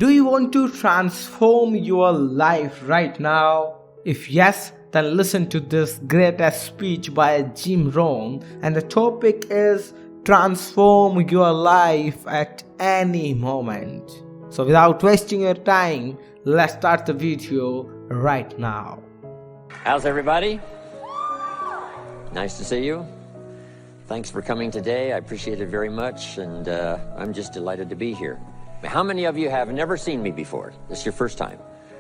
Do you want to transform your life right now? If yes, then listen to this greatest speech by Jim Rohn, and the topic is transform your life at any moment. So without wasting your time, let's start the video right now. How's everybody? Nice to see you. Thanks for coming today. I appreciate it very much, and I'm just delighted to be here. How many of you have never seen me before? This is your first time.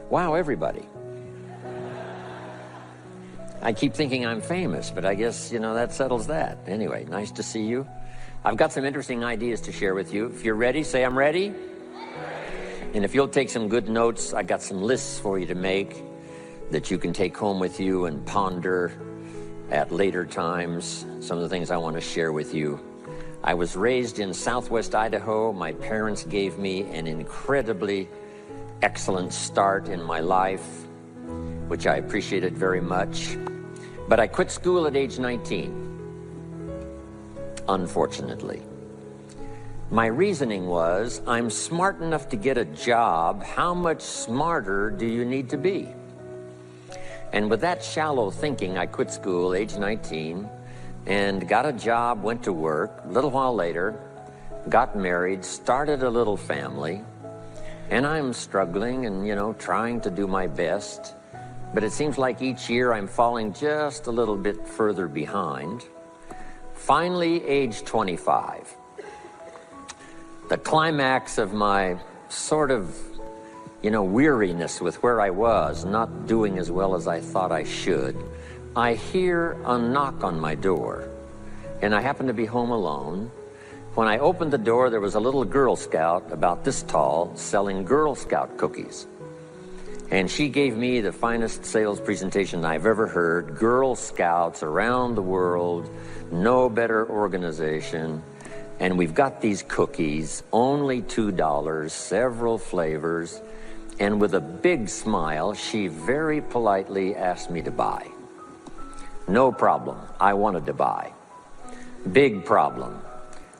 Wow, everybody. I keep thinking I'm famous, but I guess, that settles that. Anyway, nice to see you. I've got some interesting ideas to share with you. If you're ready, say I'm ready. And if you'll take some good notes, I got some lists for you to make that you can take home with you and ponder at later times. Some of the things I want to share with you. I was raised in Southwest Idaho. My parents gave me an incredibly excellent start in my life, which I appreciated very much. But I quit school at age 19, unfortunately. My reasoning was, I'm smart enough to get a job. How much smarter do you need to be? And with that shallow thinking, I quit school, age 19, and got a job, went to work. A little while later, got married, started a little family, and I'm struggling and, trying to do my best. But it seems like each year I'm falling just a little bit further behind. Finally, age 25. The climax of my sort of weariness with where I was, not doing as well as I thought I should, I hear a knock on my door, and I happen to be home alone. When I opened the door, there was a little Girl Scout about this tall selling Girl Scout cookies. And she gave me the finest sales presentation I've ever heard. Girl Scouts around the world, no better organization. And we've got these cookies, only $2, several flavors. And with a big smile, she very politely asked me to buy. No problem, I wanted to buy. Big problem,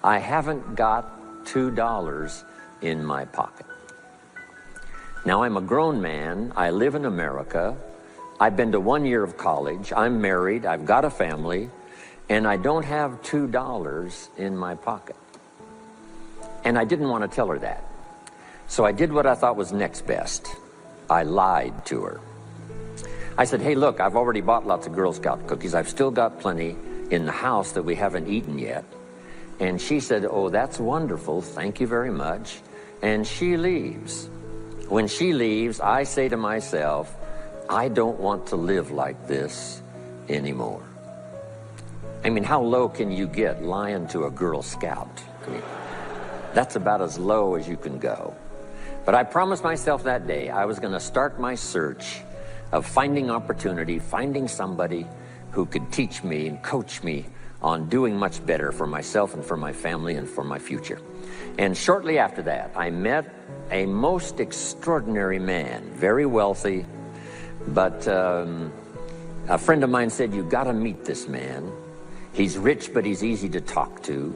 I haven't got $2 in my pocket. Now I'm a grown man, I live in America, I've been to 1 year of college, I'm married, I've got a family, and I don't have $2 in my pocket. And I didn't want to tell her that. So I did what I thought was next best. I lied to her. I said, hey, look, I've already bought lots of Girl Scout cookies. I've still got plenty in the house that we haven't eaten yet. And she said, oh, that's wonderful. Thank you very much. And she leaves. When she leaves, I say to myself, I don't want to live like this anymore. I mean, how low can you get lying to a Girl Scout? I mean, that's about as low as you can go. But I promised myself that day I was going to start my search of finding opportunity, finding somebody who could teach me and coach me on doing much better for myself and for my family and for my future. And shortly after that, I met a most extraordinary man, very wealthy, but a friend of mine said, you got to meet this man. He's rich, but he's easy to talk to.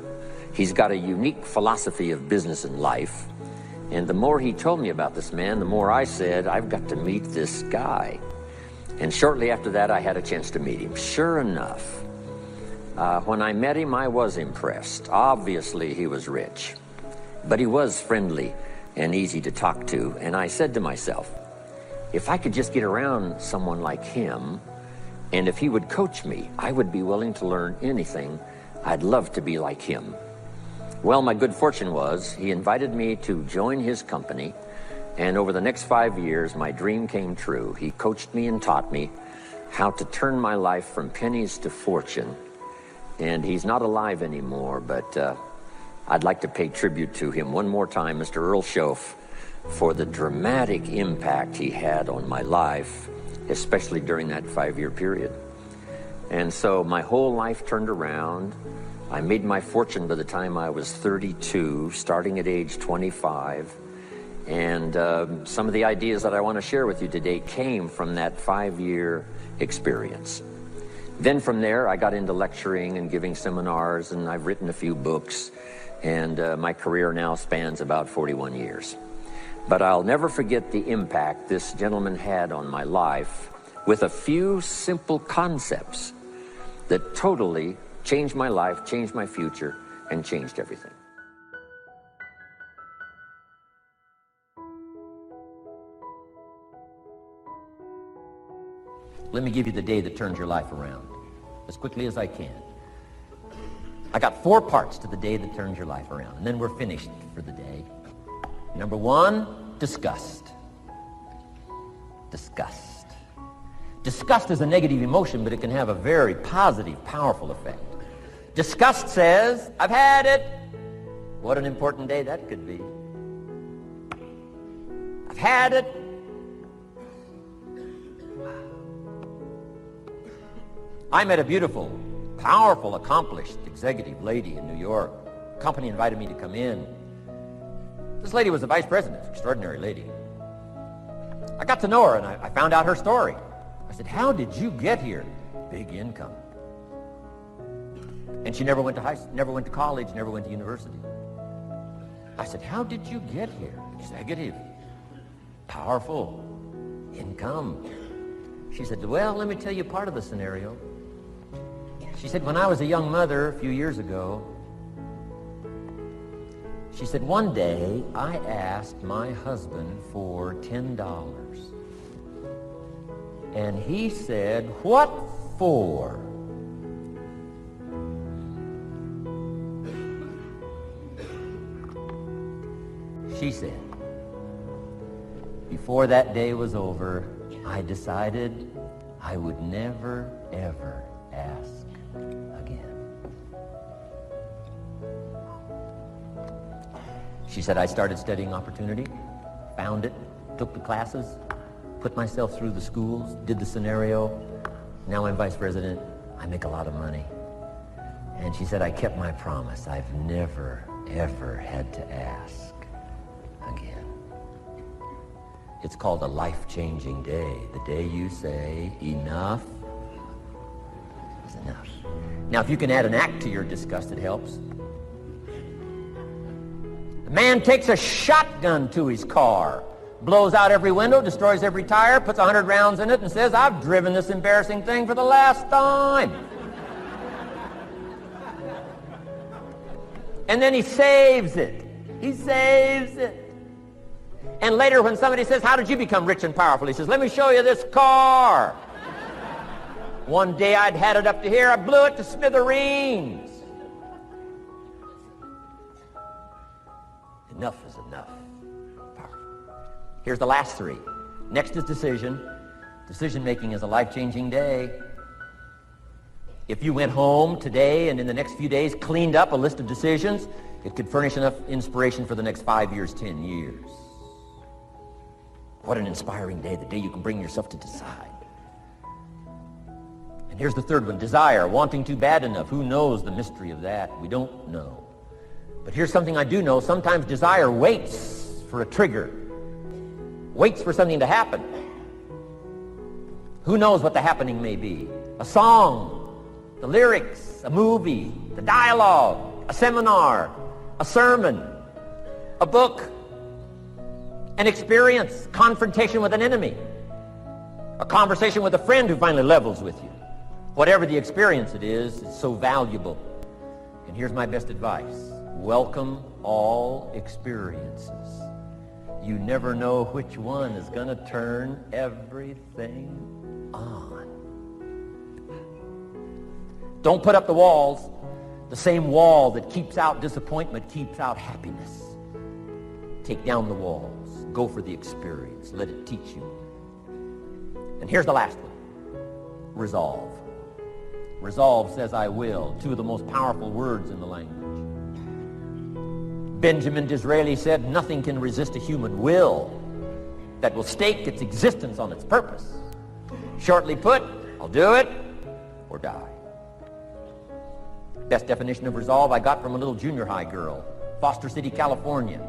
He's got a unique philosophy of business and life. And the more he told me about this man, the more I said, I've got to meet this guy. And shortly after that, I had a chance to meet him. Sure enough, when I met him, I was impressed. Obviously, he was rich, but he was friendly and easy to talk to. And I said to myself, if I could just get around someone like him, and if he would coach me, I would be willing to learn anything. I'd love to be like him. Well, my good fortune was he invited me to join his company, and over the next 5 years, my dream came true. He coached me and taught me how to turn my life from pennies to fortune. And he's not alive anymore, but I'd like to pay tribute to him one more time, Mr. Earl Schoaf, for the dramatic impact he had on my life, especially during that 5-year period. And so my whole life turned around. I made my fortune by the time I was 32, starting at age 25. And some of the ideas that I want to share with you today came from that 5-year experience. Then from there, I got into lecturing and giving seminars, and I've written a few books, and my career now spans about 41 years. But I'll never forget the impact this gentleman had on my life with a few simple concepts that totally changed my life, changed my future, and changed everything. Let me give you the day that turns your life around, as quickly as I can. I got 4 parts to the day that turns your life around, and then we're finished for the day. Number 1, disgust. Disgust. Disgust is a negative emotion, but it can have a very positive, powerful effect. Disgust says, I've had it. What an important day that could be. I've had it. I met a beautiful, powerful, accomplished executive lady in New York. The company invited me to come in. This lady was the vice president, extraordinary lady. I got to know her, and I found out her story. I said, how did you get here? Big income. And she never went to college, never went to university. I said, how did you get here? Executive, powerful, income. She said, well, let me tell you part of the scenario. She said, when I was a young mother a few years ago, she said, one day I asked my husband for $10. And he said, what for? She said, before that day was over, I decided I would never, ever ask again. She said, I started studying opportunity, found it, took the classes, put myself through the schools, did the scenario. Now I'm vice president. I make a lot of money. And she said, I kept my promise. I've never, ever had to ask again. It's called a life-changing day. The day you say, enough is enough. Now, if you can add an act to your disgust, it helps. The man takes a shotgun to his car, blows out every window, destroys every tire, puts 100 rounds in it, and says, I've driven this embarrassing thing for the last time. And then he saves it. He saves it. And later when somebody says, how did you become rich and powerful? He says, let me show you this car. One day I'd had it up to here, I blew it to smithereens. Enough is enough. Powerful. Here's the last 3. Next is decision. Decision making is a life-changing day. If you went home today and in the next few days cleaned up a list of decisions, it could furnish enough inspiration for the next 5 years, 10 years. What an inspiring day, the day you can bring yourself to decide. And here's the 3rd one, desire, wanting too bad enough. Who knows the mystery of that? We don't know. But here's something I do know. Sometimes desire waits for a trigger, waits for something to happen. Who knows what the happening may be? A song, the lyrics, a movie, the dialogue, a seminar, a sermon, a book, an experience, confrontation with an enemy, a conversation with a friend who finally levels with you. Whatever the experience it is, it's so valuable. And here's my best advice. Welcome all experiences. You never know which one is going to turn everything on. Don't put up the walls. The same wall that keeps out disappointment keeps out happiness. Take down the walls. Go for the experience. Let it teach you. And here's the last one. Resolve. Resolve says I will. 2 of the most powerful words in the language. Benjamin Disraeli said, nothing can resist a human will that will stake its existence on its purpose. Shortly put, I'll do it or die. Best definition of resolve I got from a little junior high girl, Foster City, California.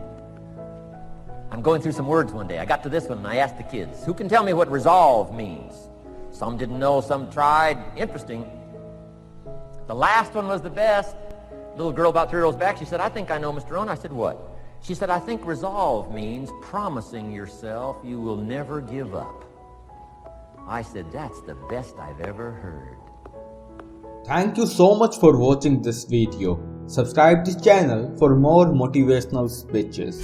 I'm going through some words one day. I got to this one and I asked the kids, who can tell me what resolve means? Some didn't know, some tried. Interesting. The last one was the best. Little girl about 3 rows back, she said, I think I know, Mr. Rohn. I said, what? She said, I think resolve means promising yourself you will never give up. I said, that's the best I've ever heard. Thank you so much for watching this video. Subscribe this channel for more motivational speeches.